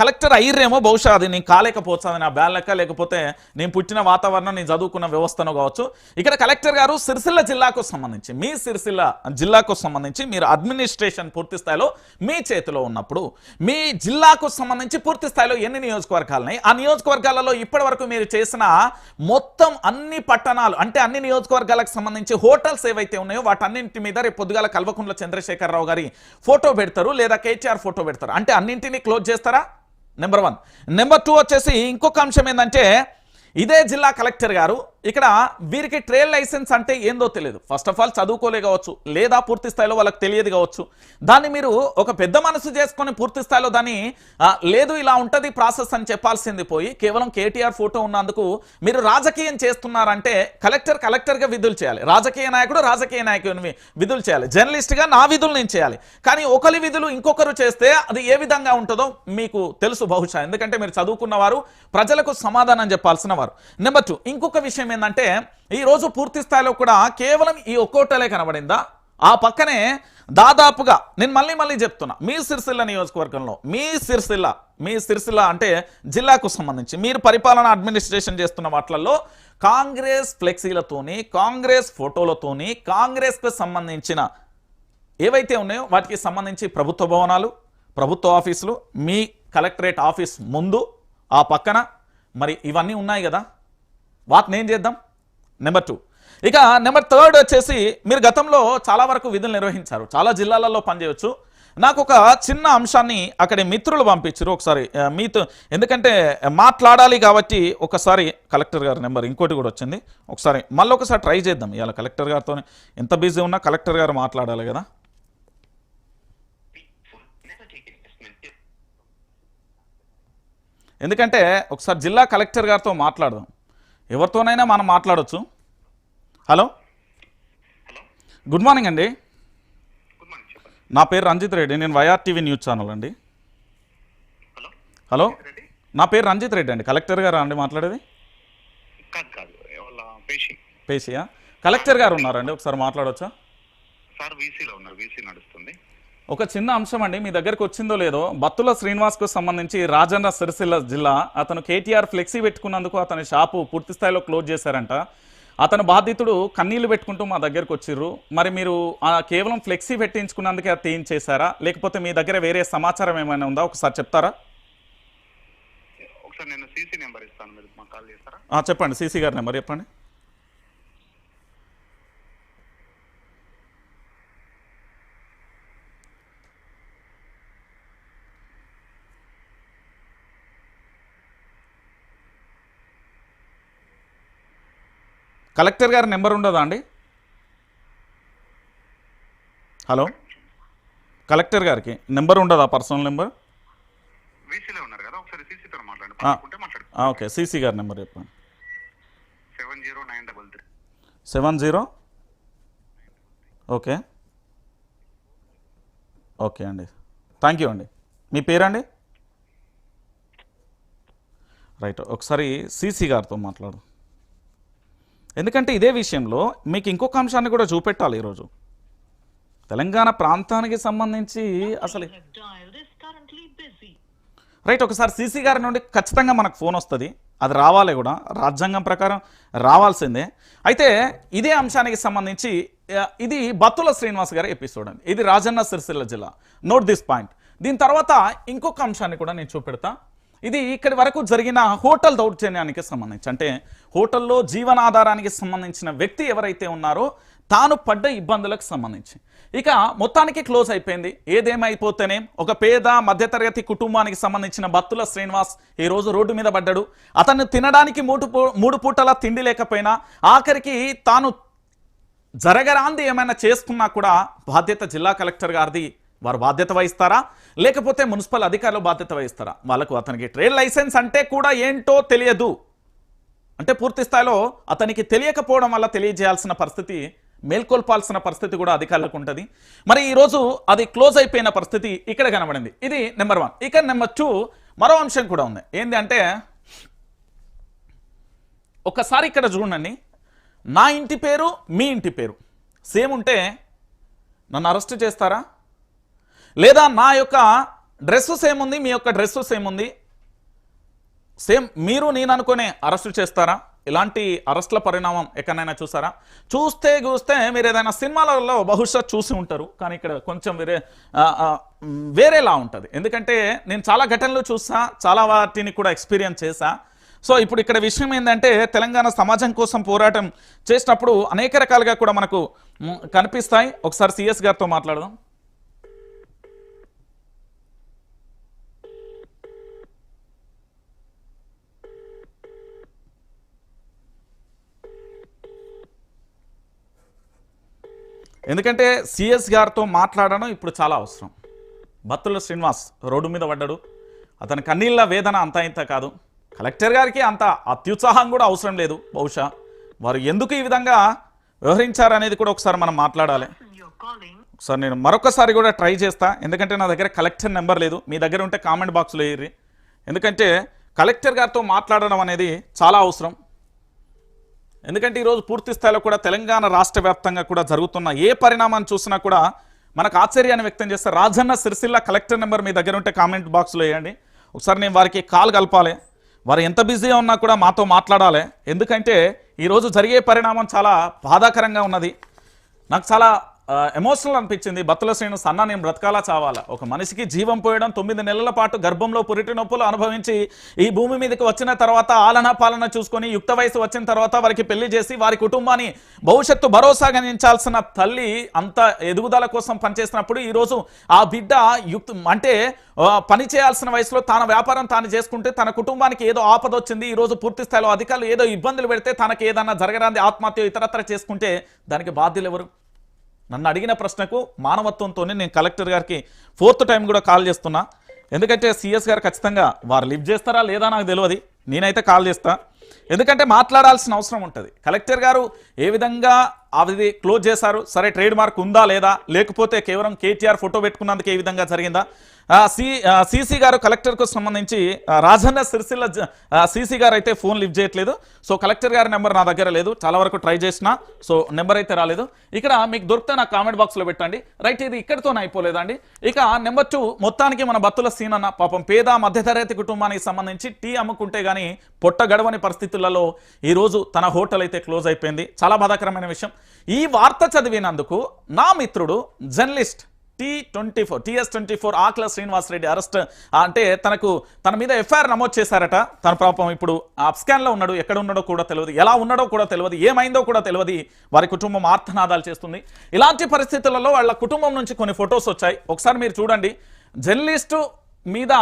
కలెక్టర్ అయ్యిరేమో, బహుశా అది నేను కాలేకపోవచ్చు, అది నా బ్యాలెక్క, లేకపోతే నేను పుట్టిన వాతావరణం, నేను చదువుకున్న వ్యవస్థను కావచ్చు. ఇక్కడ కలెక్టర్ గారు సిరిసిల్ల జిల్లాకు సంబంధించి, మీ సిరిసిల్ల జిల్లాకు సంబంధించి మీరు అడ్మినిస్ట్రేషన్ పూర్తి స్థాయిలో మీ చేతిలో ఉన్నప్పుడు మీ జిల్లాకు సంబంధించి పూర్తి స్థాయిలో ఎన్ని నియోజకవర్గాలున్నాయి, ఆ నియోజకవర్గాలలో ఇప్పటి వరకు మీరు చేసిన మొత్తం అన్ని పట్టణాలు అంటే అన్ని నియోజకవర్గాలకు సంబంధించి హోటల్స్ ఏవైతే ఉన్నాయో వాటన్నింటి మీద రేపు పొద్దుగాల కల్వకుంట్ల చంద్రశేఖరరావు గారి ఫోటో పెడతారు, లేదా కేటీఆర్ ఫోటో పెడతారు. అంటే అన్నింటినీ క్లోజ్ చేస్తారా? నెంబర్ 1. నెంబర్ 2 వచ్చేసి ఇంకొక అంశం ఏంటంటే ఇదే జిల్లా కలెక్టర్ గారు ఇక్కడ వీరికి ట్రేడ్ లైసెన్స్ అంటే ఏందో తెలియదు. ఫస్ట్ ఆఫ్ ఆల్ చదువుకోలే కావచ్చు, లేదా పూర్తి స్థాయిలో వాళ్ళకి తెలియదు కావచ్చు. దాన్ని మీరు ఒక పెద్ద మనసు చేసుకొని పూర్తి స్థాయిలో దాన్ని లేదు ఇలా ఉంటుంది ప్రాసెస్ అని చెప్పాల్సింది పోయి కేవలం కేటీఆర్ ఫోటో ఉన్నందుకు మీరు రాజకీయం చేస్తున్నారంటే కలెక్టర్గా విధులు చేయాలి, రాజకీయ నాయకుడిని విధులు చేయాలి, జర్నలిస్ట్గా నా విధులు నేను చేయాలి. కానీ ఒకరి విధులు ఇంకొకరు చేస్తే అది ఏ విధంగా ఉంటుందో మీకు తెలుసు బహుశా. ఎందుకంటే మీరు చదువుకున్నవారు, ప్రజలకు సమాధానం చెప్పాల్సిన వారు. నెంబర్ 2 ఇంకొక విషయం ఏంటంటే ఈ రోజు పూర్తి స్థాయిలో కూడా కేవలం ఈ ఒక్కోటలే కనబడిందా? ఆ పక్కనే దాదాపుగా నేను మళ్ళీ చెప్తున్నా, మీ సిరిసిల్ల నియోజకవర్గంలో మీ సిరిసిల్ల అంటే జిల్లాకు సంబంధించి మీరు పరిపాలన అడ్మినిస్ట్రేషన్ చేస్తున్న వాటిల్లో కాంగ్రెస్ ఫ్లెక్సీలతోని, కాంగ్రెస్ ఫోటోలతోని, కాంగ్రెస్కు సంబంధించిన ఏవైతే ఉన్నాయో వాటికి సంబంధించి ప్రభుత్వ భవనాలు, ప్రభుత్వ ఆఫీసులు, మీ కలెక్టరేట్ ఆఫీస్ ముందు ఆ పక్కన మరి ఇవన్నీ ఉన్నాయి కదా, వాటిని ఏం చేద్దాం? నెంబర్ 2. ఇక నెంబర్ 3 వచ్చేసి మీరు గతంలో చాలా వరకు విధులు నిర్వహించారు, చాలా జిల్లాలలో పనిచేయవచ్చు. నాకు ఒక చిన్న అంశాన్ని అక్కడి మిత్రులు పంపించారు, ఒకసారి మీతో ఎందుకంటే మాట్లాడాలి కాబట్టి ఒకసారి కలెక్టర్ గారి నెంబర్ ఇంకోటి కూడా వచ్చింది, ఒకసారి మళ్ళీ ఒకసారి ట్రై చేద్దాం. ఇవాళ కలెక్టర్ గారితో ఎంత బిజీ ఉన్నా కలెక్టర్ గారు మాట్లాడాలి కదా. ఎందుకంటే ఒకసారి జిల్లా కలెక్టర్ గారితో మాట్లాడదాం, ఎవరితోనైనా మనం మాట్లాడవచ్చు. హలో, గుడ్ మార్నింగ్ అండి. నా పేరు రంజిత్ రెడ్డి, నేను వైఆర్ టీవీ న్యూస్ ఛానల్ అండి. హలో, నా పేరు రంజిత్ రెడ్డి అండి. కలెక్టర్ గారా అండి మాట్లాడేది? పేషియా కలెక్టర్ గారు ఉన్నారండి, ఒకసారి మాట్లాడవచ్చా? ఒక చిన్న అంశం అండి, మీ దగ్గరకు వచ్చిందో లేదో, బత్తుల శ్రీనివాస్కు సంబంధించి రాజన్న సిరిసిల్ల జిల్లా అతను కేటీఆర్ ఫ్లెక్సీ పెట్టుకున్నందుకు అతని షాపు పూర్తి స్థాయిలో క్లోజ్ చేశారంట. అతను బాధితుడు కన్నీళ్లు పెట్టుకుంటూ మా దగ్గరకు వచ్చిర్రు. మరి మీరు కేవలం ఫ్లెక్సీ పెట్టించుకున్నందుకే అది తీయించేశారా, లేకపోతే మీ దగ్గర వేరే సమాచారం ఏమైనా ఉందా? ఒకసారి చెప్తారా? ఒకసారి నేను సీసీ నెంబర్ ఇస్తాను, మీరు మాకు కాల్ చేస్తారా? చెప్పండి, సీసీ గారి నెంబర్ చెప్పండి. కలెక్టర్ గారి నెంబర్ ఉండదా అండి? హలో, కలెక్టర్ గారికి నెంబర్ ఉండదా? పర్సనల్ నెంబర్ వీసీలో ఉన్నారు కదా, ఒకసారి సీసీతో మాట్లాడండి. ఓకే, సీసీ గారి నెంబర్ చెప్పండి. 70933. 70. ఓకే ఓకే అండి, థ్యాంక్ యూ అండి. మీ పేరండి? రైట్, ఒకసారి సీసీ గారితో మాట్లాడు. ఎందుకంటే ఇదే విషయంలో మీకు ఇంకొక అంశాన్ని కూడా చూపెట్టాలి ఈరోజు. తెలంగాణ ప్రాంతానికి సంబంధించి అసలు రైట్, ఒకసారి సీసీ గారి నుండి ఖచ్చితంగా మనకు ఫోన్ వస్తుంది, అది రావాలి కూడా, రాజ్యాంగం ప్రకారం రావాల్సిందే. అయితే ఇదే అంశానికి సంబంధించి ఇది బత్తుల శ్రీనివాస్ గారి ఎపిసోడ్ అండి, ఇది రాజన్న సిరిసిల్ల జిల్లా. Note this point. దీని తర్వాత ఇంకొక అంశాన్ని కూడా నేను చూపెడతా. ఇది ఇక్కడి వరకు జరిగిన హోటల్ దౌర్జన్యానికి సంబంధించి, అంటే హోటల్లో జీవనాధారానికి సంబంధించిన వ్యక్తి ఎవరైతే ఉన్నారో తాను పడ్డ ఇబ్బందులకు సంబంధించి ఇక మొత్తానికి క్లోజ్ అయిపోయింది. ఏదేమైపోతేనే ఒక పేద మధ్యతరగతి కుటుంబానికి సంబంధించిన బత్తుల శ్రీనివాస్ ఈరోజు రోడ్డు మీద పడ్డాడు. అతను తినడానికి మూడు పూటల తిండి లేకపోయినా ఆఖరికి తాను జరగరాంది ఏమైనా చేసుకున్నా కూడా బాధ్యత జిల్లా కలెక్టర్ గారిది. వారు బాధ్యత వహిస్తారా లేకపోతే మున్సిపల్ అధికారులు బాధ్యత వహిస్తారా? వాళ్ళకు అతనికి ట్రేడ్ లైసెన్స్ అంటే కూడా ఏంటో తెలియదు, అంటే పూర్తి స్థాయిలో అతనికి తెలియకపోవడం వల్ల తెలియజేయాల్సిన పరిస్థితి, మేల్కొల్పాల్సిన పరిస్థితి కూడా అధికారులకు ఉంటుంది. మరి ఈరోజు అది క్లోజ్ అయిపోయిన పరిస్థితి ఇక్కడ కనబడింది. ఇది నెంబర్ 1. ఇక నెంబర్ 2 మరో అంశం కూడా ఉంది. ఏంటి అంటే ఒకసారి ఇక్కడ చూడండి, నా ఇంటి పేరు మీ ఇంటి పేరు సేమ్ ఉంటే నన్ను అరెస్ట్ చేస్తారా? లేదా నా యొక్క డ్రెస్సు సేమ్ ఉంది, మీ యొక్క డ్రెస్సు సేమ్ ఉంది, సేమ్ మీరు నేను అనుకునే అరెస్టు చేస్తారా? ఇలాంటి అరెస్ట్ల పరిణామం ఎక్కడైనా చూసారా? చూస్తే మీరు ఏదైనా సినిమాలలో బహుశా చూసి ఉంటారు, కానీ ఇక్కడ కొంచెం వేరేలా ఉంటుంది. ఎందుకంటే నేను చాలా ఘటనలు చూసా, చాలా వాటిని కూడా ఎక్స్పీరియన్స్ చేశా. సో ఇప్పుడు ఇక్కడ విషయం ఏంటంటే తెలంగాణ సమాజం కోసం పోరాటం చేసినప్పుడు అనేక రకాలుగా కూడా మనకు కనిపిస్తాయి. ఒకసారి సిఎస్ గారితో మాట్లాడదాం. ఎందుకంటే సిఎస్ గారితో మాట్లాడడం ఇప్పుడు చాలా అవసరం. బత్తుల శ్రీనివాస్ రోడ్డు మీద పడ్డాడు, అతని కన్నీళ్ళ వేదన అంతా ఇంత కాదు. కలెక్టర్ గారికి అంత అత్యుత్సాహం కూడా అవసరం లేదు. బహుశా వారు ఎందుకు ఈ విధంగా వ్యవహరించారనేది కూడా ఒకసారి మనం మాట్లాడాలి. ఒకసారి నేను మరొకసారి కూడా ట్రై చేస్తా, ఎందుకంటే నా దగ్గర కలెక్టర్ నెంబర్ లేదు. మీ దగ్గర ఉంటే కామెంట్ బాక్స్లో వేయర్రి, ఎందుకంటే కలెక్టర్ గారితో మాట్లాడడం అనేది చాలా అవసరం. ఎందుకంటే ఈరోజు పూర్తి స్థాయిలో కూడా తెలంగాణ రాష్ట్ర వ్యాప్తంగా కూడా జరుగుతున్న ఏ పరిణామాన్ని చూసినా కూడా మనకు ఆశ్చర్యాన్ని వ్యక్తం చేస్తారు. రాజన్న సిరిసిల్ల కలెక్టర్ నెంబర్ మీ దగ్గర ఉంటే కామెంట్ బాక్స్లో వేయండి. ఒకసారి నేను వారికి కాల్ కలపాలి, వారు ఎంత బిజీగా ఉన్నా కూడా మాతో మాట్లాడాలి. ఎందుకంటే ఈరోజు జరిగే పరిణామం చాలా బాధాకరంగా ఉన్నది. నాకు చాలా ఎమోషనల్ అనిపించింది. బత్తుల శ్రీనివాస్ అన్న నేను బ్రతకాలా చావాలా? ఒక మనిషికి జీవం పోయడం, 9 నెలల పాటు గర్భంలో పురిటి నొప్పులు అనుభవించి ఈ భూమి మీదకి వచ్చిన తర్వాత ఆలనా పాలన చూసుకొని యుక్త వయసు వచ్చిన తర్వాత వారికి పెళ్లి చేసి వారి కుటుంబాన్ని భవిష్యత్తు భరోసాగా నించాల్సిన తల్లి అంత ఎదుగుదల కోసం పనిచేసినప్పుడు ఈరోజు ఆ బిడ్డ అంటే పని చేయాల్సిన వయసులో తన వ్యాపారం తాను చేసుకుంటే తన కుటుంబానికి ఏదో ఆపద వచ్చింది. ఈరోజు పూర్తి స్థాయిలో అధికారులు ఏదో ఇబ్బందులు పెడితే తనకి ఏదన్నా జరగరాంది ఆత్మహత్య ఇతరత్ర చేసుకుంటే దానికి బాధ్యులు ఎవరు? నన్ను అడిగిన ప్రశ్నకు మానవత్వంతోనే నేను కలెక్టర్ గారికి 4th టైం కూడా కాల్ చేస్తున్నా. ఎందుకంటే సిఎస్ గారు ఖచ్చితంగా వారు లిఫ్ట్ చేస్తారా లేదా నాకు తెలియదు, నేనైతే కాల్ చేస్తా. ఎందుకంటే మాట్లాడాల్సిన అవసరం ఉంటుంది. కలెక్టర్ గారు ఏ విధంగా అది క్లోజ్ చేశారు, సరే ట్రేడ్ మార్క్ ఉందా లేదా, లేకపోతే కేవలం కేటీఆర్ ఫోటో పెట్టుకున్నందుకు ఏ విధంగా జరిగిందా? సిసి గారు కలెక్టర్కు సంబంధించి రాజన్న సిరిసిల్ల సిసి గారు అయితే ఫోన్ లిఫ్ట్ చేయట్లేదు. సో కలెక్టర్ గారి నెంబర్ నా దగ్గర లేదు, చాలా వరకు ట్రై చేసిన, సో నెంబర్ అయితే రాలేదు. ఇక్కడ మీకు దొరికితే నాకు కామెంట్ బాక్స్లో పెట్టండి. రైట్, ఇది ఇక్కడితోనే అయిపోలేదండి. ఇక నెంబర్ 2, మొత్తానికి మన బత్తుల సీనన్న పాపం పేద మధ్యతరగతి కుటుంబానికి సంబంధించి టీ అమ్ముకుంటే కానీ పొట్ట గడవని పరిస్థితులలో ఈరోజు తన హోటల్ అయితే క్లోజ్ అయిపోయింది. చాలా బాధాకరమైన విషయం. ఈ వార్త చదివినందుకు నా మిత్రుడు జర్నలిస్ట్ TS24 ఆకుల శ్రీనివాస్ రెడ్డి అరెస్ట్ అంటే తన మీద ఎఫ్ఐఆర్ నమోదు చేశారట. తన పాపం ఇప్పుడు అప్స్కాన్లో ఉన్నాడు, ఎక్కడ ఉన్నాడో కూడా తెలియదు, ఎలా ఉన్నాడో కూడా తెలియదు, ఏమైందో కూడా తెలియదు. వారి కుటుంబం ఆర్తనాదాలు చేస్తుంది. ఇలాంటి పరిస్థితులలో వాళ్ళ కుటుంబం నుంచి కొన్ని ఫొటోస్ వచ్చాయి, ఒకసారి మీరు చూడండి. జర్నలిస్టు మీద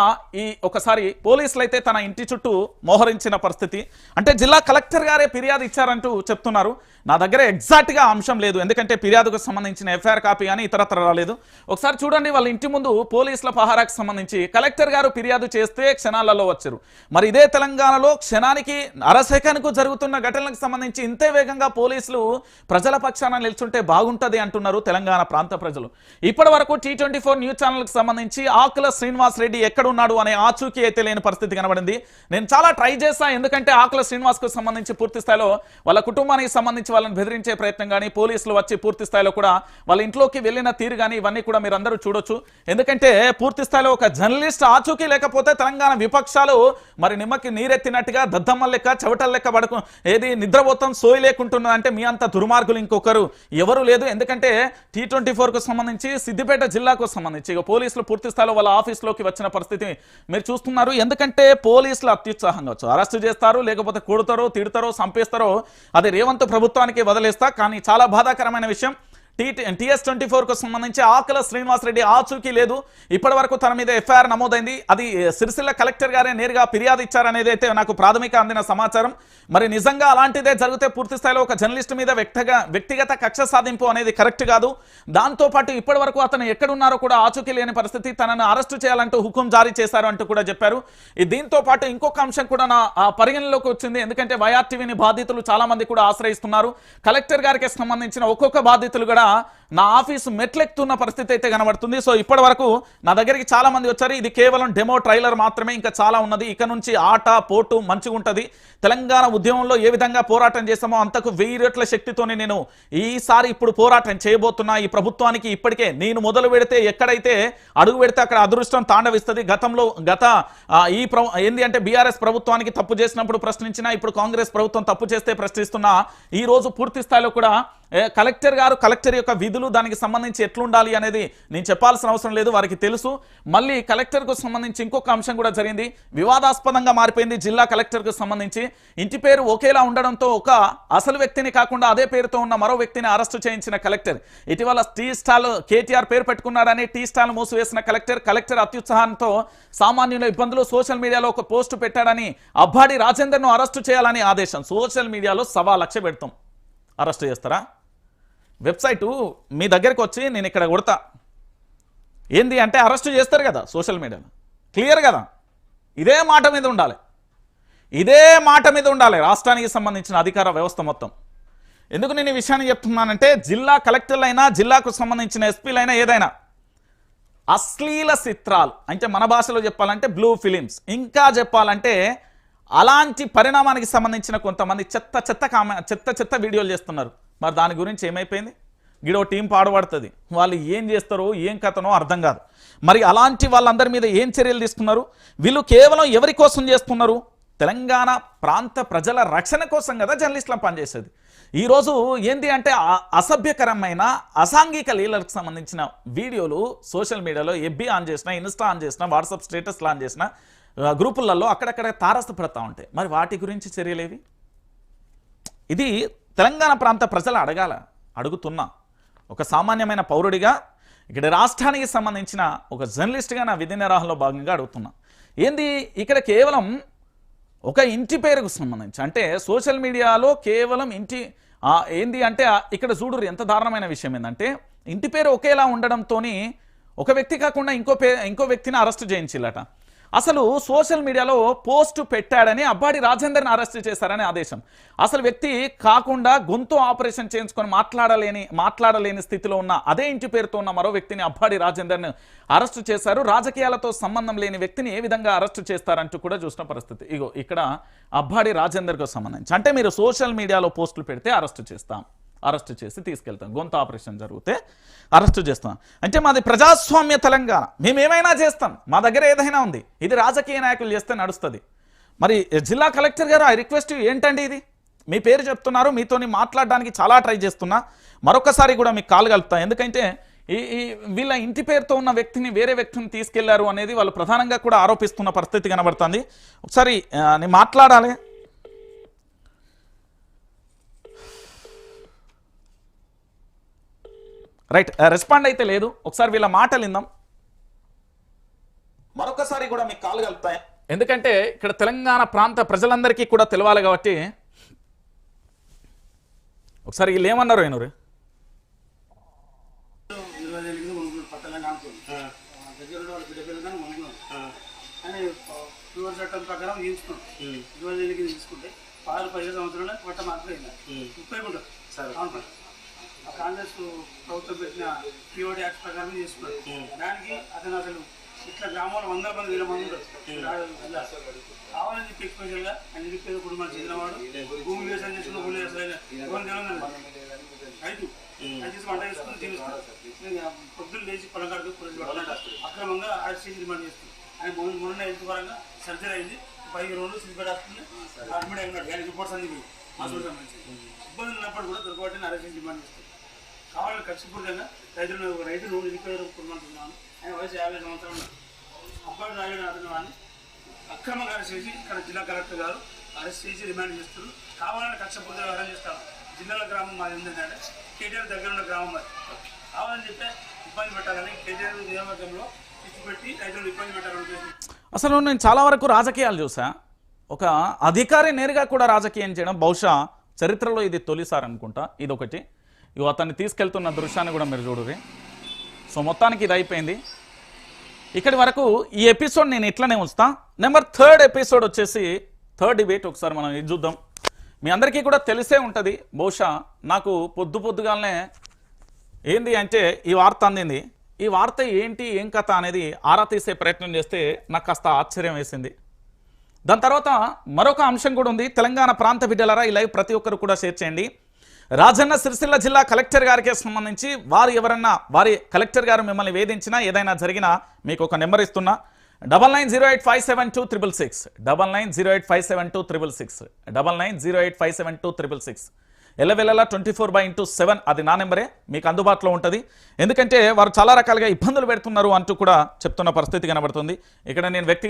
ఈ ఒకసారి పోలీసులు అయితే తన ఇంటి చుట్టూ మోహరించిన పరిస్థితి. అంటే జిల్లా కలెక్టర్ గారే ఫిర్యాదు ఇచ్చారంటూ చెప్తున్నారు. నా దగ్గర ఎగ్జాక్ట్గా అంశం లేదు, ఎందుకంటే ఫిర్యాదుకు సంబంధించిన ఎఫ్ఐఆర్ కాపీ కానీ ఇతరత్ర రాలేదు. ఒకసారి చూడండి, వాళ్ళ ఇంటి ముందు పోలీసుల పహారాకు సంబంధించి కలెక్టర్ గారు ఫిర్యాదు చేస్తే క్షణాలలో వచ్చారు. మరి ఇదే తెలంగాణలో క్షణానికి అరసెకన్కు జరుగుతున్న ఘటనలకు సంబంధించి ఇంతే వేగంగా పోలీసులు ప్రజల పక్షాన నిల్చుంటే బాగుంటుంది అంటున్నారు తెలంగాణ ప్రాంత ప్రజలు. ఇప్పటి వరకు T24 న్యూస్ ఛానల్కి సంబంధించి ఆకుల శ్రీనివాస్ రెడ్డి ఎక్కడున్నాడు అనే ఆచూకీ అయితే లేని పరిస్థితి కనబడింది. నేను చాలా ట్రై చేశా, ఎందుకంటే ఆకుల శ్రీనివాస్కు సంబంధించి పూర్తి స్థాయిలో వాళ్ళ కుటుంబానికి సంబంధించి వాళ్ళని బెదిరించే ప్రయత్నం కానీ పోలీసులు వచ్చి పూర్తి స్థాయిలో కూడా వాళ్ళ ఇంట్లోకి వెళ్ళిన తీరు కానీ ఇవన్నీ కూడా మీరు అందరూ చూడొచ్చు. ఎందుకంటే పూర్తి స్థాయిలో ఒక జర్నలిస్ట్ ఆచూకీ లేకపోతే తెలంగాణ విపక్షాలు మరి నిమ్మకి నీరెత్తినట్టుగా దద్దమ్మ లెక్క చెవటల లెక్క పడుకు ఏది నిద్రపోతాం సోయి లేకుంటున్నదంటే మీ అంత దుర్మార్గులు ఇంకొకరు ఎవరు లేదు. ఎందుకంటే T24కు సంబంధించి సిద్దిపేట జిల్లాకు సంబంధించి ఇక పోలీసులు పూర్తి స్థాయిలో వాళ్ళ ఆఫీస్లోకి వచ్చిన పరిస్థితి మీరు చూస్తున్నారు. ఎందుకంటే పోలీసులు అత్యుత్సాహంగా వచ్చు, అరెస్టు చేస్తారు, లేకపోతే కొడతారో తిడతారో చంపేస్తారో అది రేవంత్ ప్రభుత్వానికి వదిలేస్తా. కానీ చాలా బాధాకరమైన విషయం, TS24కు సంబంధించి ఆకుల శ్రీనివాస్ రెడ్డి ఆచూకీ లేదు. ఇప్పటి వరకు తన మీద ఎఫ్ఐఆర్ నమోదైంది. అది సిరిసిల్ల కలెక్టర్ గారే నేరుగా ఫిర్యాదు ఇచ్చారనేది అయితే నాకు ప్రాథమిక అందిన సమాచారం. మరి నిజంగా అలాంటిదే జరిగితే పూర్తి స్థాయిలో ఒక జర్నలిస్ట్ మీద వ్యక్తిగత కక్ష సాధింపు అనేది కరెక్ట్ కాదు. దాంతోపాటు ఇప్పటి వరకు అతను ఎక్కడున్నారో కూడా ఆచూకీ లేని పరిస్థితి, తనను అరెస్టు చేయాలంటూ హుకుం జారీ చేశారు అంటూ కూడా చెప్పారు. దీంతో పాటు ఇంకొక అంశం కూడా నా పరిగణలోకి వచ్చింది. ఎందుకంటే వైఆర్టీవీని బాధితులు చాలా మంది కూడా ఆశ్రయిస్తున్నారు. కలెక్టర్ గారికి సంబంధించిన ఒక్కొక్క బాధితులు కూడా నా ఆఫీసు మెట్లెక్కుతున్న పరిస్థితి అయితే కనబడుతుంది. సో ఇప్పటి వరకు నా దగ్గరికి చాలా మంది వచ్చారు. ఇది కేవలం డెమో ట్రైలర్ మాత్రమే, ఇంకా చాలా ఉన్నది. ఇక నుంచి ఆట పోటు మంచిగా ఉంటుంది. తెలంగాణ ఉద్యమంలో ఏ విధంగా పోరాటం చేసామో అంతకు 1000 రెట్ల శక్తితోనే నేను ఈసారి ఇప్పుడు పోరాటం చేయబోతున్నా. ఈ ప్రభుత్వానికి ఇప్పటికే నేను మొదలు పెడితే ఎక్కడైతే అడుగు పెడితే అక్కడ అదృష్టం తాండవిస్తుంది. గతంలో ఏంది అంటే బీఆర్ఎస్ ప్రభుత్వానికి తప్పు చేసినప్పుడు ప్రశ్నించినా, ఇప్పుడు కాంగ్రెస్ ప్రభుత్వం తప్పు చేస్తే ప్రశ్నిస్తున్నా. ఈ రోజు పూర్తి స్థాయిలో కూడా కలెక్టర్ గారు కలెక్టర్ యొక్క విధులు దానికి సంబంధించి ఎట్లుండాలి అనేది నేను చెప్పాల్సిన అవసరం లేదు, వారికి తెలుసు. మళ్ళీ కలెక్టర్కు సంబంధించి ఇంకొక అంశం కూడా జరిగింది, వివాదాస్పదంగా మారిపోయింది. జిల్లా కలెక్టర్కు సంబంధించి ఇంటి పేరు ఒకేలా ఉండడంతో ఒక అసలు వ్యక్తిని కాకుండా అదే పేరుతో ఉన్న మరో వ్యక్తిని అరెస్టు చేయించిన కలెక్టర్. ఇటీవల టీ స్టాల్ కేటీఆర్ పేరు పెట్టుకున్నారని టీ స్టాల్ మూసివేసిన కలెక్టర్ అత్యుత్సాహంతో సామాన్యుల ఇబ్బందులు. సోషల్ మీడియాలో ఒక పోస్టు పెట్టాడని అబ్బాడి రాజేందర్ను అరెస్టు చేయాలని ఆదేశం. సోషల్ మీడియాలో 1,00,000 పెడతాం, అరెస్టు చేస్తారా? వెబ్సైటు మీ దగ్గరికి వచ్చి నేను ఇక్కడ కొడతా, ఏంది అంటే అరెస్టు చేస్తారు కదా సోషల్ మీడియాలో, క్లియర్ కదా. ఇదే మాట మీద ఉండాలి, ఇదే మాట మీద ఉండాలి రాష్ట్రానికి సంబంధించిన అధికార వ్యవస్థ మొత్తం. ఎందుకు నేను ఈ విషయాన్ని చెప్తున్నానంటే జిల్లా కలెక్టర్లైనా జిల్లాకు సంబంధించిన ఎస్పీలైనా ఏదైనా అశ్లీల చిత్రాలు అంటే మన భాషలో చెప్పాలంటే బ్లూ ఫిలిమ్స్, ఇంకా చెప్పాలంటే అలాంటి పరిణామానికి సంబంధించిన కొంతమంది చెత్త వీడియోలు చేస్తున్నారు. మరి దాని గురించి ఏమైపోయింది? గిడో టీం పాడుపడుతుంది, వాళ్ళు ఏం చేస్తారో ఏం కథనో అర్థం కాదు. మరి అలాంటి వాళ్ళందరి మీద ఏం చర్యలు తీసుకున్నారు? వీళ్ళు కేవలం ఎవరి కోసం చేస్తున్నారు? తెలంగాణ ప్రాంత ప్రజల రక్షణ కోసం కదా జర్నలిస్టులను పనిచేసేది. ఈరోజు ఏంటి అంటే అసభ్యకరమైన అసాంఘిక లీలలకు సంబంధించిన వీడియోలు సోషల్ మీడియాలో ఎఫ్బీ ఆన్ చేసినా, ఇన్స్టా ఆన్ చేసినా, వాట్సాప్ స్టేటస్లు ఆన్ చేసినా, గ్రూపులలో అక్కడక్కడ తారసపడతా ఉంటాయి. మరి వాటి గురించి చర్యలేవి? ఇది తెలంగాణ ప్రాంత ప్రజలు అడుగుతున్నా ఒక సామాన్యమైన పౌరుడిగా, ఇక్కడ రాష్ట్రానికి సంబంధించిన ఒక జర్నలిస్ట్గా నా విధి నిర్వహణలో భాగంగా అడుగుతున్నా. ఏంది ఇక్కడ కేవలం ఒక ఇంటి పేరుకు సంబంధించి అంటే సోషల్ మీడియాలో కేవలం ఏంది అంటే ఇక్కడ చూడురు ఎంత దారుణమైన విషయం ఏంటంటే ఇంటి పేరు ఒకేలా ఉండడంతో ఒక వ్యక్తి కాకుండా ఇంకో వ్యక్తిని అరెస్ట్ చేయించిల్లట. అసలు సోషల్ మీడియాలో పోస్టు పెట్టాడని అబ్బాడి రాజేందర్ని అరెస్ట్ చేశారని ఆదేశం. అసలు వ్యక్తి కాకుండా గొంతు ఆపరేషన్ చేయించుకొని మాట్లాడలేని స్థితిలో ఉన్న అదే ఇంటి పేరుతో ఉన్న మరో వ్యక్తిని అబ్బాడి రాజేందర్ని అరెస్టు చేశారు. రాజకీయాలతో సంబంధం లేని వ్యక్తిని ఏ విధంగా అరెస్టు చేస్తారంటూ కూడా చూసిన పరిస్థితి. ఇగో ఇక్కడ అబ్బాడి రాజేందర్కు సంబంధించి అంటే మీరు సోషల్ మీడియాలో పోస్టులు పెడితే అరెస్టు చేసి తీసుకెళ్తాం, గొంతు ఆపరేషన్ జరిగితే అరెస్టు చేస్తాం. అంటే మాది ప్రజాస్వామ్య తెలంగాణ, మేము ఏమైనా చేస్తాం, మా దగ్గర ఏదైనా ఉంది. ఇది రాజకీయ నాయకులు చేస్తే నడుస్తుంది. మరి జిల్లా కలెక్టర్ గారు ఐ రిక్వెస్ట్ ఏంటండి ఇది? మీ పేరు చెప్తున్నారు, మీతోని మాట్లాడడానికి చాలా ట్రై చేస్తున్నా, మరొకసారి కూడా మీకు కాల్ కలుపుతా. ఎందుకంటే వీళ్ళ ఇంటి పేరుతో ఉన్న వ్యక్తిని వేరే వ్యక్తిని తీసుకెళ్లారు అనేది వాళ్ళు ప్రధానంగా కూడా ఆరోపిస్తున్న పరిస్థితి కనబడుతుంది. ఒకసారి నేను మాట్లాడాలి. రైట్, రెస్పాండ్ అయితే లేదు. ఒకసారి వీళ్ళ మాటలు విందాం. మరొకసారి ప్రతిసారి కూడా మీకు కాలు కలుపుతాయి, ఎందుకంటే ఇక్కడ తెలంగాణ ప్రాంత ప్రజలందరికీ కూడా తెలవాలి కాబట్టి. ఒకసారి వీళ్ళు ఏమన్నారు అయినరు? చట్టం ప్రకారం తీసుకున్నాం 20 తీసుకుంటే 15 సంవత్సరాల పట్ట మాత్రం 30 ఉంటారు కాంగ్రెస్ ప్రభుత్వం పెట్టిన పిఓడి యాక్ట్ ప్రకారం తీసుకున్నారు. దానికి అతను అసలు ఇట్లా గ్రామంలో 100 మంది 1000 మంది ఉంటారు. కావాలని చెప్పి ఎక్స్పెషల్గా అన్ని నిరుపేద కుటుంబాలు చెందినవాడు భూమి వ్యవసాయం చేసుకున్న భూమి వ్యవసాయం రైతు చేసి వంట చేసుకుని జీవిస్తారు. పొద్దున్న లేచి పొలం కాడికి పోలీసు పట్టాలంట అక్రమంగా అరెస్ట్ చేసి డిమాండ్ చేస్తుంది. ఆయన మొన్న హెల్త్ పరంగా సర్జరీ అయింది, 10 రోజులు సిద్దిపేట హాస్పిటల్ అడ్మిట్ అయినాడు. ఆయన రిపోర్ట్స్ అన్ని హాస్పిటల్ సంబంధించి ఇబ్బందులు ఉన్నప్పుడు కూడా దొరకబట్టి అరెస్ట్ చేసి డిమాండ్ చేస్తుంది. కావాలని ఖచ్చితంగా రైతులు నిరుపేద కుటుంబాలు ఆయన వయసు 50 సంవత్సరాలు అబ్బాయి రాయడం అతని వాడిని అక్రమంగా అరెస్ట్ చేసి ఇక్కడ జిల్లా కలెక్టర్ గారు అరెస్ట్ చేసి రిమాండ్ చేస్తారు. కావాలని కక్షపూర్తిగా అరెస్ట్ చేస్తారు. జిల్లాల గ్రామం మాది ఏంటంటే కేటీఆర్ దగ్గర ఉన్న గ్రామం మరి కావాలని చెప్పి ఇబ్బంది పెట్టాలని కేటీఆర్ నియోజకవర్గంలో పెట్టి రైతులు ఇబ్బంది పెట్టాలని. అసలు నేను చాలా వరకు రాజకీయాలు చూసా, ఒక అధికారి నేరుగా కూడా రాజకీయం చేయడం బహుశా చరిత్రలో ఇది తొలిసారి అనుకుంటా. ఇదొకటి. ఇవి అతన్ని తీసుకెళ్తున్న దృశ్యాన్ని కూడా మీరు చూడరు. సో మొత్తానికి ఇది అయిపోయింది. ఇక్కడి వరకు ఈ ఎపిసోడ్ నేను ఇట్లనే ఉంచుతా. నెంబర్ 3 ఎపిసోడ్ వచ్చేసి 3rd డిబేట్. ఒకసారి మనం ఇది చూద్దాం. మీ అందరికీ కూడా తెలిసే ఉంటుంది. బహుశా నాకు పొద్దుగాలనే ఏంది అంటే ఈ వార్త అందింది. ఈ వార్త ఏంటి ఏం కథ అనేది ఆరా తీసే ప్రయత్నం చేస్తే నాకు కాస్త ఆశ్చర్యం వేసింది. దాని తర్వాత మరొక అంశం కూడా ఉంది. తెలంగాణ ప్రాంత బిడ్డలారా ఈ లైవ్ ప్రతి ఒక్కరు కూడా షేర్ చేయండి. రాజన్న సిరిసిల్ల జిల్లా కలెక్టర్ గారికి సంబంధించి వారి కలెక్టర్ గారు మిమ్మల్ని వేధించినా ఏదైనా జరిగినా మీకు ఒక నెంబర్ ఇస్తున్నా. 9908572666 9908572666 9908572666 ఎల్లవెల్లలా 24/7 అది నా నెంబరే, మీకు అందుబాటులో ఉంటుంది. ఎందుకంటే వారు చాలా రకాలుగా ఇబ్బందులు పెడుతున్నారు అంటూ కూడా చెప్తున్న పరిస్థితి కనబడుతుంది. ఇక్కడ నేను వ్యక్తిగత